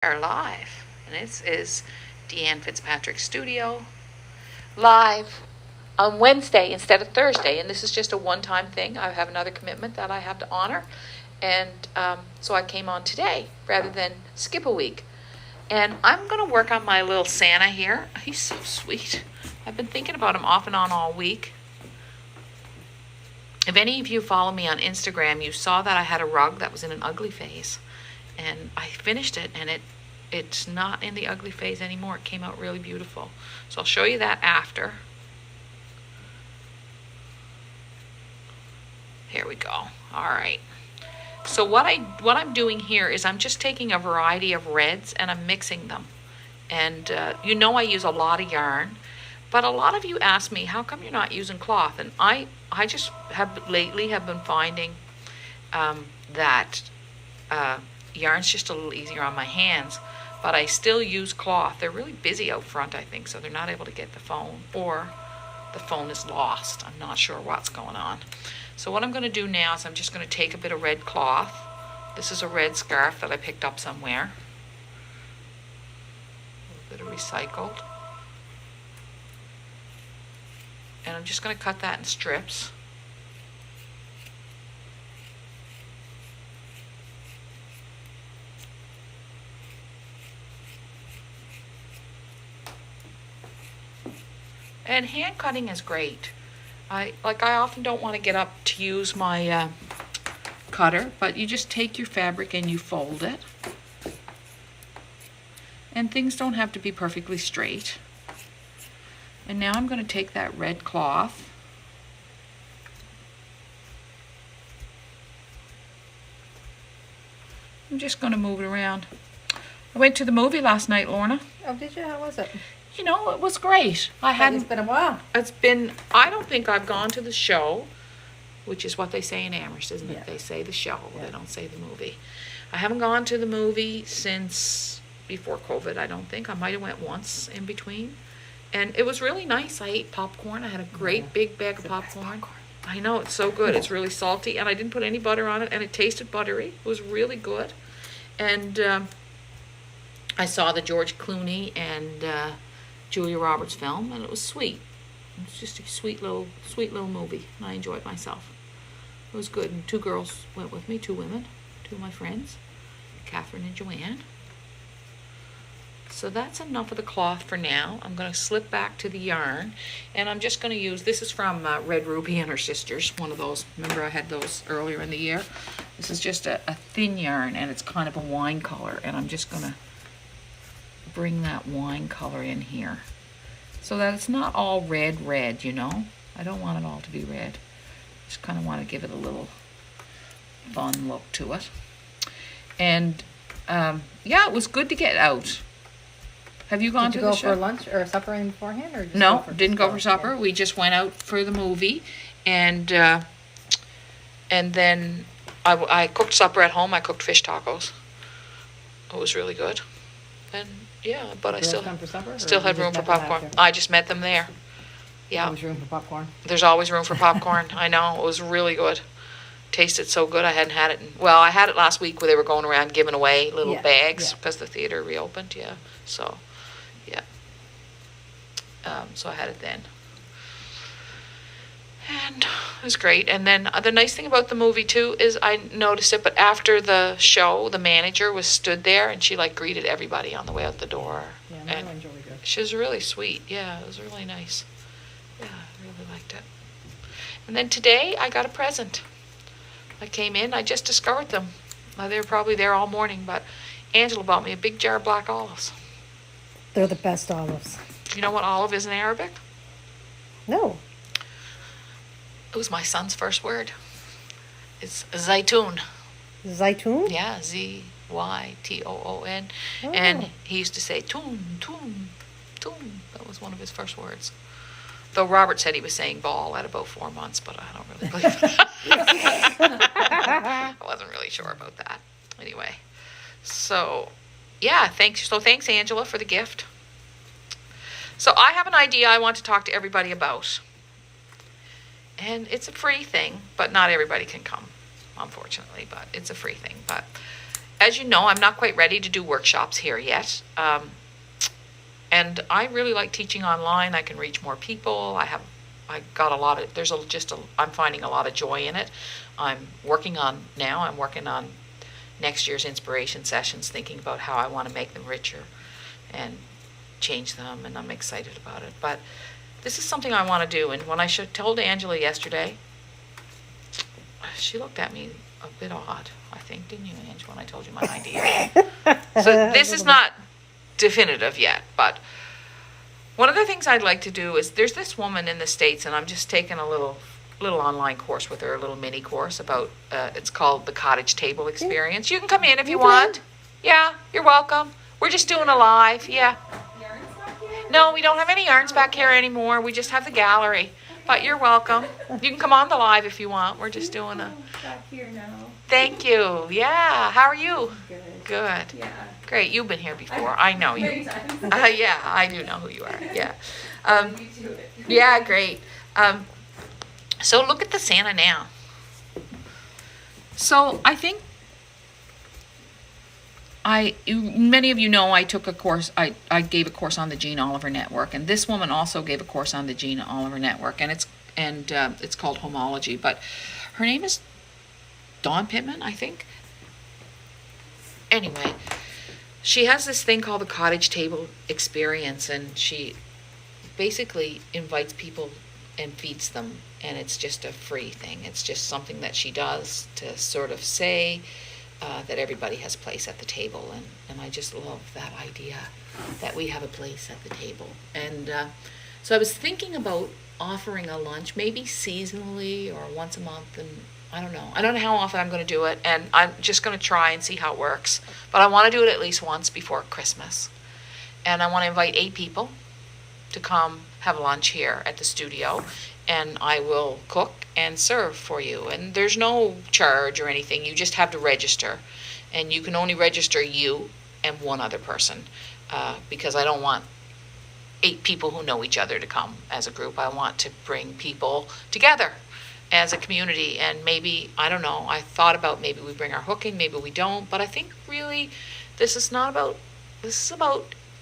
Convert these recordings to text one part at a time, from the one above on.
Are live, and this is Deanne Fitzpatrick Studio live on Wednesday instead of Thursday, and this is just a one-time thing. I have another commitment that I have to honor, and so I came on today rather than skip a week. And I'm going to work on my little Santa here. He's so sweet. I've been thinking about him off and on all week. If any of you follow me on Instagram, you saw that I had a rug that was in an ugly phase. And I finished it, and it's not in the ugly phase anymore. It came out really beautiful. So I'll show you that after. Here we go. All right. So what I'm doing here is I'm just taking a variety of reds and I'm mixing them. And you know I use a lot of yarn, but a lot of you ask me, how come you're not using cloth? And I just have lately been finding that yarn's just a little easier on my hands, but I still use cloth. They're really busy out front, I think, so they're not able to get the phone, or the phone is lost. I'm not sure what's going on. So what I'm going to do now is I'm just going to take a bit of red cloth. This is a red scarf that I picked up somewhere. A little bit of recycled. And I'm just going to cut that in strips. And hand cutting is great. I often don't want to get up to use my cutter, but you just take your fabric and you fold it. And things don't have to be perfectly straight. And now I'm going to take that red cloth. I'm just going to move it around. I went to the movie last night, Lorna. Oh, did you? How was it? You know, it was great. It's been a while. I don't think I've gone to the show, which is what they say in Amherst, isn't it? Yeah. They say the show, Yeah. They don't say the movie. I haven't gone to the movie since before COVID, I don't think. I might have went once in between. And it was really nice. I ate popcorn. I had a great big bag of popcorn. I know, it's so good. It's really salty, and I didn't put any butter on it, and it tasted buttery. It was really good. And I saw the George Clooney and Julia Roberts film, and it was sweet. It was just a sweet little movie, and I enjoyed myself. It was good. And two girls went with me, two women, two of my friends, Catherine and Joanne. So that's enough of the cloth for now. I'm going to slip back to the yarn, and I'm just going to use, this is from Red Ruby and her sisters, one of those. Remember I had those earlier in the year? This is just a thin yarn, and it's kind of a wine color, and I'm just going to bring that wine color in here so that it's not all red, you know. I don't want it all to be red. Just kind of want to give it a little fun look to it. And yeah, it was good to get out. Have you gone to the show? Did you go for lunch or supper in beforehand, or just No, didn't go for supper. We just went out for the movie, and then I cooked supper at home. I cooked fish tacos. It was really good. And yeah, but I still come for supper, or still you had just room for met them popcorn. after? I just met them there. Yeah, Always room for popcorn. there's always room for popcorn. I know, it was really good. Tasted so good. I hadn't had it well, I had it last week where they were going around giving away little Yeah, bags yeah. because the theater reopened. Yeah, so yeah. So I had it then. And it was great. And then the nice thing about the movie too is I noticed it, but after the show, the manager was stood there and she like greeted everybody on the way out the door. Yeah, And that one's really good. she was really sweet. Yeah, it was really nice. Yeah, I really liked it. And then today I got a present. I came in, I just discovered them. They were probably there all morning, but Angela bought me a big jar of black olives. They're the best olives. You know what olive is in Arabic? No. It was my son's first word. It's zaytun. Zaytun? Yeah, Zytoon. Oh. And he used to say toon, toon, toon. That was one of his first words. Though Robert said he was saying ball at about 4 months, but I don't really believe it. I wasn't really sure about that. Anyway, so yeah, thanks Angela for the gift. So I have an idea I want to talk to everybody about. And it's a free thing, but not everybody can come, unfortunately, but it's a free thing. But as you know, I'm not quite ready to do workshops here yet. And I really like teaching online. I can reach more people. I got a lot of, I'm finding a lot of joy in it. I'm working on next year's inspiration sessions, thinking about how I want to make them richer and change them, and I'm excited about it. But this is something I want to do, and when I told Angela yesterday, she looked at me a bit odd, I think, didn't you, Ange, when I told you my idea? So this is not definitive yet, but one of the things I'd like to do is, there's this woman in the States, and I'm just taking a little online course with her, a little mini course about, it's called the Cottage Table Experience. You can come in if you want. Yeah, you're welcome. We're just doing a live, yeah. No, we don't have any yarns back here anymore. We just have the gallery. But you're welcome. You can come on the live if you want. We're just doing a... Back here now. Thank you. Yeah. How are you? Good. Good. Yeah. Great. You've been here before. I know you. Many times. Yeah, I do know who you are. Yeah. Me too. Yeah, great. So look at the Santa now. So I think many of you know I took a course, I gave a course on the Jean Oliver Network, and this woman also gave a course on the Jean Oliver Network, and it's called Homology, but her name is Dawn Pittman, I think. Anyway, she has this thing called the Cottage Table Experience, and she basically invites people and feeds them, and it's just a free thing. It's just something that she does to sort of say that everybody has a place at the table, and I just love that idea that we have a place at the table. And so I was thinking about offering a lunch, maybe seasonally or once a month, and I don't know how often I'm going to do it, and I'm just going to try and see how it works, but I want to do it at least once before Christmas. And I want to invite 8 people to come have lunch here at the studio, and I will cook and serve for you. And there's no charge or anything. You just have to register, and you can only register you and one other person, because I don't want 8 people who know each other to come as a group. I want to bring people together as a community, and maybe, I don't know, I thought about maybe we bring our hooking, maybe we don't, but I think really this is about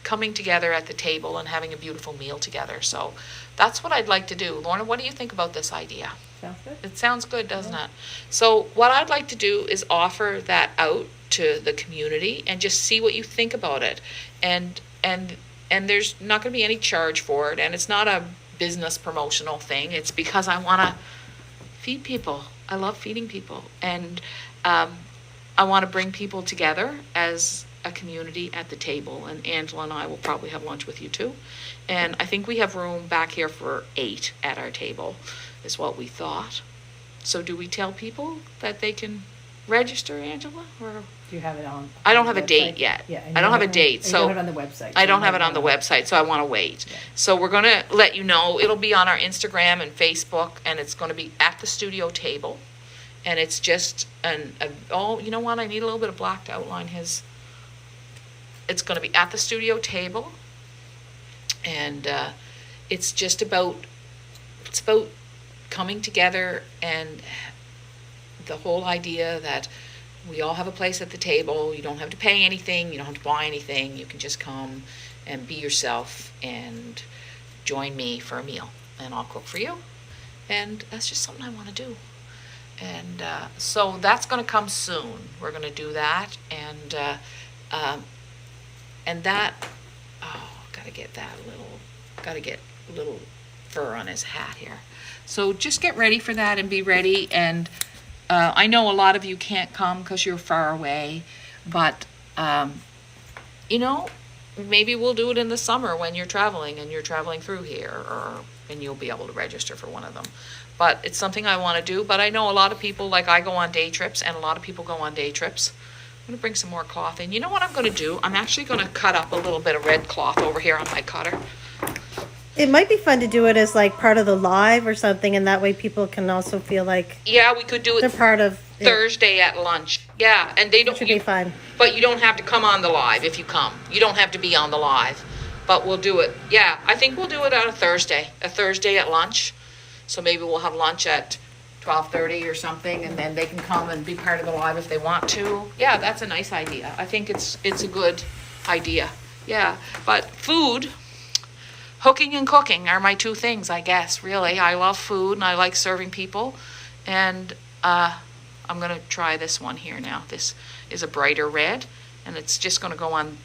coming together at the table and having a beautiful meal together. So that's what I'd like to do. Lorna, what do you think about this idea? Sounds good. It sounds good, doesn't it? So what I'd like to do is offer that out to the community and just see what you think about it. And there's not going to be any charge for it, and it's not a business promotional thing. It's because I want to feed people. I love feeding people, and I want to bring people together as a community at the table, and Angela and I will probably have lunch with you too. And I think we have room back here for 8 at our table, is what we thought. So do we tell people that they can register, Angela? Or Do you have it on? I don't have a website? date yet. Yeah. I don't have a date, You so don't have it on the website. I so don't you have it might on the wanna- website, so I want to wait. Yeah. So we're going to let you know. It'll be on our Instagram and Facebook, and it's going to be at the studio table. And it's just oh, you know what? I need a little bit of black to outline his. It's going to be at the studio table, and it's just about coming together, and the whole idea that we all have a place at the table. You don't have to pay anything. You don't have to buy anything. You can just come and be yourself and join me for a meal, and I'll cook for you. And that's just something I want to do. And so that's going to come soon. We're going to do that, and that, gotta get a little fur on his hat here. So just get ready for that and be ready. And I know a lot of you can't come because you're far away, but maybe we'll do it in the summer when you're traveling and you're traveling through here, and you'll be able to register for one of them. But it's something I want to do. But I know a lot of people, like I go on day trips, and a lot of people go on day trips. I'm going to bring some more cloth in. You know what I'm going to do? I'm actually going to cut up a little bit of red cloth over here on my cutter. It might be fun to do it as like part of the live or something, and that way people can also feel like Yeah, we could do they're it part of it. Thursday at lunch. Yeah, and they don't. Should be fun. But you don't have to come on the live if you come. You don't have to be on the live. But we'll do it. Yeah, I think we'll do it on a Thursday at lunch. So maybe we'll have lunch at 12:30 or something, and then they can come and be part of the live if they want to. Yeah, that's a nice idea. I think it's a good idea. Yeah, but food, hooking and cooking are my two things, I guess, really. I love food and I like serving people. And I'm going to try this one here now. This is a brighter red, and it's just going to go on.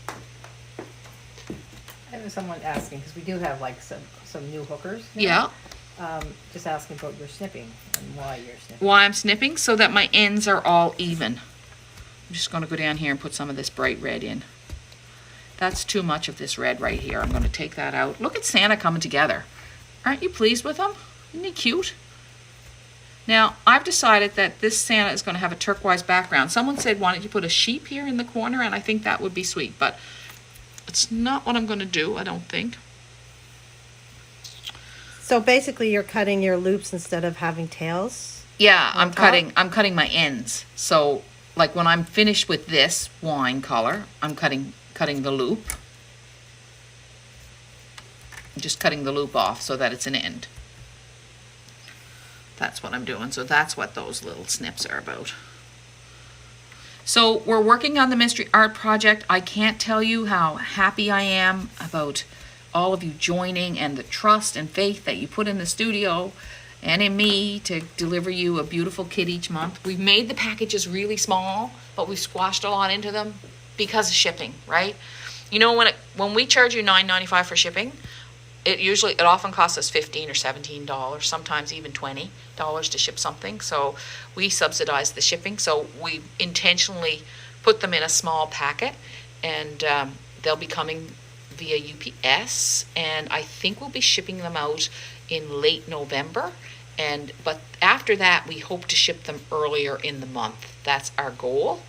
There was someone asking, because we do have like some new hookers now. Yeah. Just asking about your snipping and why you're snipping. Why I'm snipping? So that my ends are all even. I'm just going to go down here and put some of this bright red in. That's too much of this red right here. I'm going to take that out. Look at Santa coming together. Aren't you pleased with him? Isn't he cute? Now, I've decided that this Santa is going to have a turquoise background. Someone said, why don't you put a sheep here in the corner? And I think that would be sweet, but it's not what I'm going to do, I don't think. So basically you're cutting your loops instead of having tails? Yeah, On I'm cutting my ends. So, like when I'm finished with this wine color, I'm cutting the loop. I'm just cutting the loop off so that it's an end. That's what I'm doing. So that's what those little snips are about. So we're working on the mystery art project. I can't tell you how happy I am about all of you joining and the trust and faith that you put in the studio and in me to deliver you a beautiful kit each month. We've made the packages really small, but we've squashed a lot into them because of shipping, right? You know, when we charge you $9.95 for shipping, it often costs us $15 or $17, sometimes even $20 to ship something. So we subsidize the shipping. So we intentionally put them in a small packet, and they'll be coming via UPS, and I think we'll be shipping them out in late November. But after that, we hope to ship them earlier in the month. That's our goal.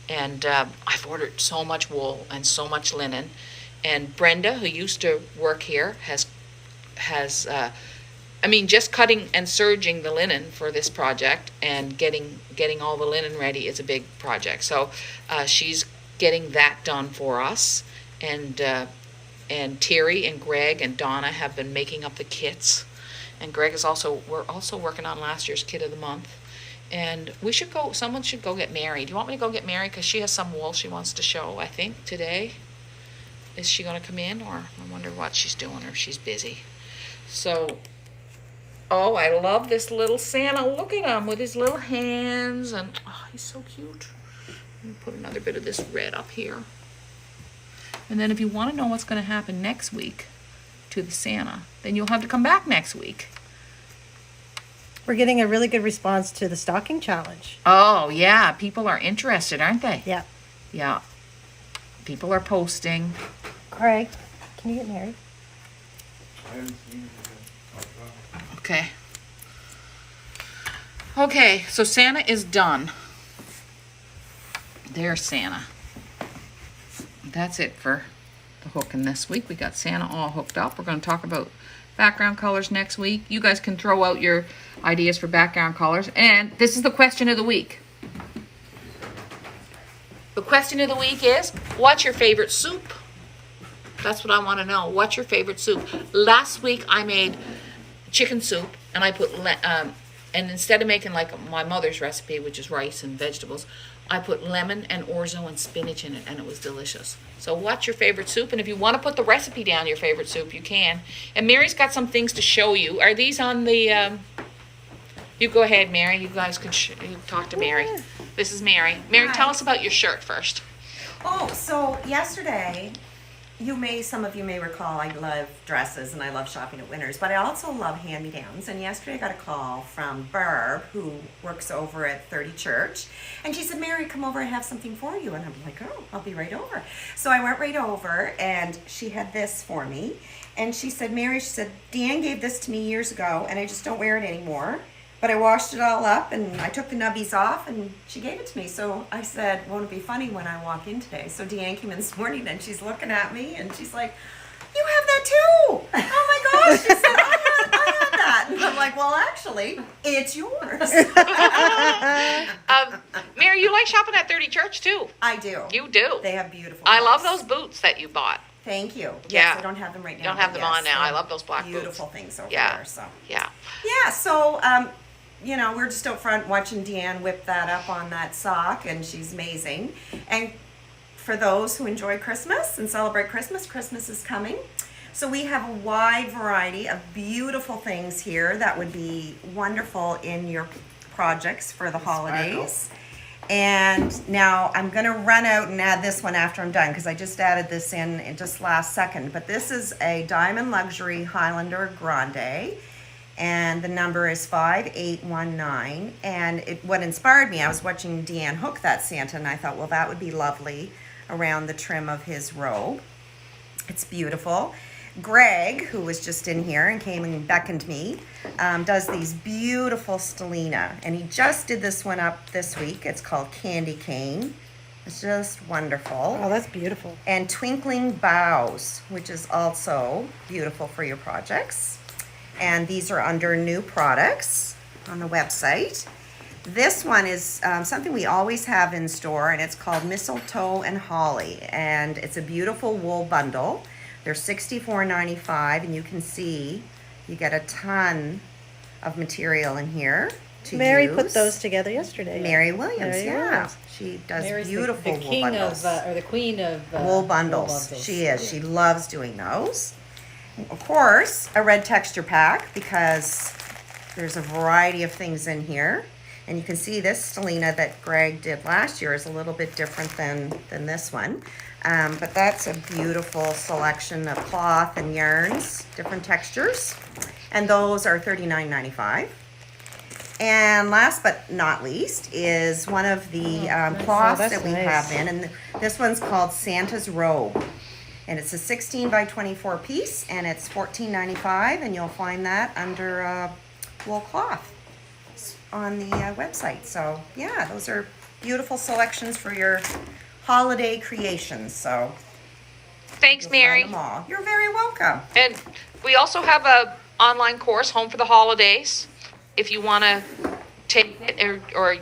And I've ordered so much wool and so much linen. And Brenda, who used to work here, has just cutting and serging the linen for this project and getting all the linen ready is a big project. So she's getting that done for us. And Terry and Greg and Donna have been making up the kits. And Greg we're also working on last year's kit of the month. And someone should go get Mary. Do you want me to go get Mary? Because she has some wool she wants to show, I think, today. Is she going to come in? Or I wonder what she's doing, or if she's busy. So, I love this little Santa. Look at him with his little hands. And he's so cute. Let me put another bit of this red up here. And then if you want to know what's going to happen next week to the Santa, then you'll have to come back next week. We're getting a really good response to the stocking challenge. Oh, yeah. People are interested, aren't they? Yeah. Yeah. People are posting. Craig, can you get married? Okay. Okay, so Santa is done. There's Santa. That's it for the hooking this week. We got Santa all hooked up. We're going to talk about background colors next week. You guys can throw out your ideas for background colors. And this is the question of the week. The question of the week is, what's your favorite soup? That's what I want to know. What's your favorite soup? Last week I made chicken soup, and I put and instead of making like my mother's recipe, which is rice and vegetables, I put lemon and orzo and spinach in it, and it was delicious. So what's your favorite soup? And if you want to put the recipe down, your favorite soup, you can. And Mary's got some things to show you. Are these on the... You go ahead, Mary. You guys can you talk to Mary. This is Mary. Mary, Hi. tell us about your shirt first. Oh, so yesterday, some of you may recall, I love dresses and I love shopping at Winners, but I also love hand-me-downs. And yesterday I got a call from Barb, who works over at 30 Church, and she said, Mary, come over, I have something for you. And I'm like, oh, I'll be right over. So I went right over, and she had this for me. And she said, Mary, Deanne gave this to me years ago, and I just don't wear it anymore. But I washed it all up, and I took the nubbies off, and she gave it to me. So I said, won't it be funny when I walk in today? So Deanne came in this morning, and she's looking at me, and she's like, you have that too! Oh my gosh! She said, I had that. And I'm like, well, actually, it's yours. Mary, you like shopping at 30 Church too. I do. You do. They have beautiful I love clothes. those boots that you bought. Thank you. Yeah. Yes, I don't have them right now. Don't have but them on yes, now. I they're love those black beautiful boots. things over Yeah. there. So Yeah. yeah, so you know, we're just out front watching Deanne whip that up on that sock, and she's amazing. And for those who enjoy Christmas and celebrate Christmas, Christmas is coming. So we have a wide variety of beautiful things here that would be wonderful in your projects for the holidays. And now I'm going to run out and add this one after I'm done, because I just added this in just last second. But this is a Diamond Luxury Highlander Grande, and the number is 5819. And what inspired me, I was watching Deanne hook that Santa, and I thought, well, that would be lovely around the trim of his robe. It's beautiful. Greg, who was just in here and came and beckoned me, does these beautiful stellina, and he just did this one up this week. It's called Candy Cane. It's just wonderful. Oh, that's beautiful. And Twinkling Boughs, which is also beautiful for your projects. And these are under new products on the website. This one is something we always have in store, and it's called Mistletoe and Holly, and it's a beautiful wool bundle. They're $64.95, and you can see you get a ton of material in here to Mary use. put those together yesterday. Mary Williams, Mary yeah. Williams. She does Mary's beautiful the wool king bundles. or the queen of Wool bundles. She is. She loves doing those. Of course, a red texture pack, because there's a variety of things in here. And you can see this stellina that Greg did last year is a little bit different than this one. But that's a beautiful selection of cloth and yarns, different textures. And those are $39.95. And last but not least is one of the cloths that's that we nice. have in. And this one's called Santa's Robe. And it's a 16 by 24 piece, and it's $14.95. And you'll find that under wool cloth on the website. So yeah, those are beautiful selections for your holiday creations. So Thanks, you'll Mary. find them all. You're very welcome. And we also have a online course, Home for the Holidays. If you want to take it or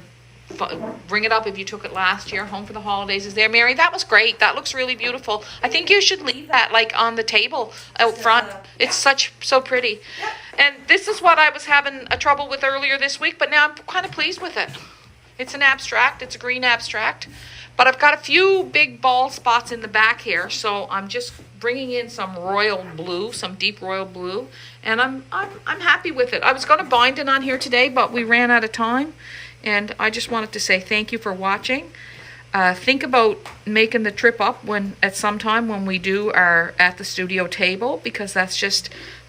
bring it up if you took it last year, Home for the Holidays is there. Mary, that was great. That looks really beautiful. I think you should leave that like on the table out front. It's so pretty. And this is what I was having a trouble with earlier this week, but now I'm kind of pleased with it. It's an abstract. It's a green abstract. But I've got a few big bald spots in the back here, so I'm just bringing in some royal blue, some deep royal blue, and I'm happy with it. I was going to bind it on here today, but we ran out of time, and I just wanted to say thank you for watching. Think about making the trip up at some time when we do our at the studio table, because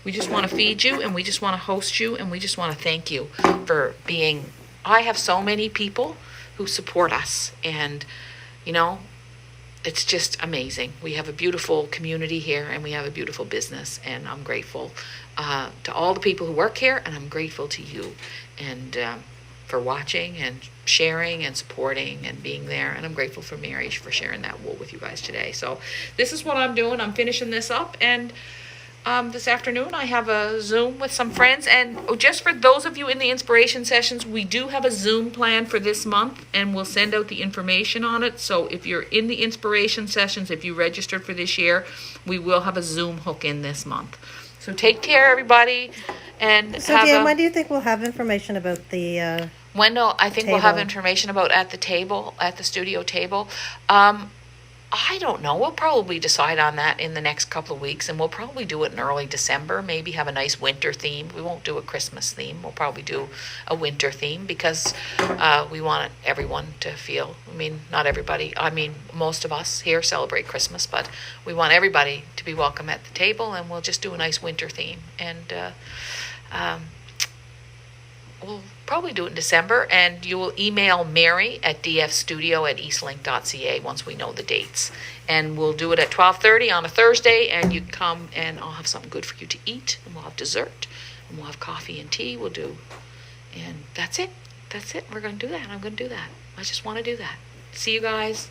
we just want to feed you, and we just want to host you, and we just want to thank you for being. I have so many people who support us, and you know, it's just amazing. We have a beautiful community here, and we have a beautiful business, and I'm grateful to all the people who work here, and I'm grateful to you and for watching and sharing and supporting and being there. And I'm grateful for Mary for sharing that wool with you guys today. So this is what I'm doing. I'm finishing this up, and this afternoon I have a Zoom with some friends. And just for those of you in the inspiration sessions, we do have a Zoom plan for this month, and we'll send out the information on it. So if you're in the inspiration sessions, if you registered for this year, we will have a Zoom hook in this month. So take care, everybody. And So Dan, when do you think we'll have information about the I think we'll have table? information about at the studio table. I don't know. We'll probably decide on that in the next couple of weeks, and we'll probably do it in early December. Maybe have a nice winter theme. We won't do a Christmas theme. We'll probably do a winter theme, because we want everyone to feel, not everybody, most of us here celebrate Christmas, but we want everybody to be welcome at the table, and we'll just do a nice winter theme. And we'll probably do it in December, and you will email Mary at dfstudio@eastlink.ca once we know the dates. And we'll do it at 12:30 on a Thursday, and you can come, and I'll have something good for you to eat, and we'll have dessert, and we'll have coffee and tea. And that's it. We're going to do that. I'm going to do that. I just want to do that. See you guys.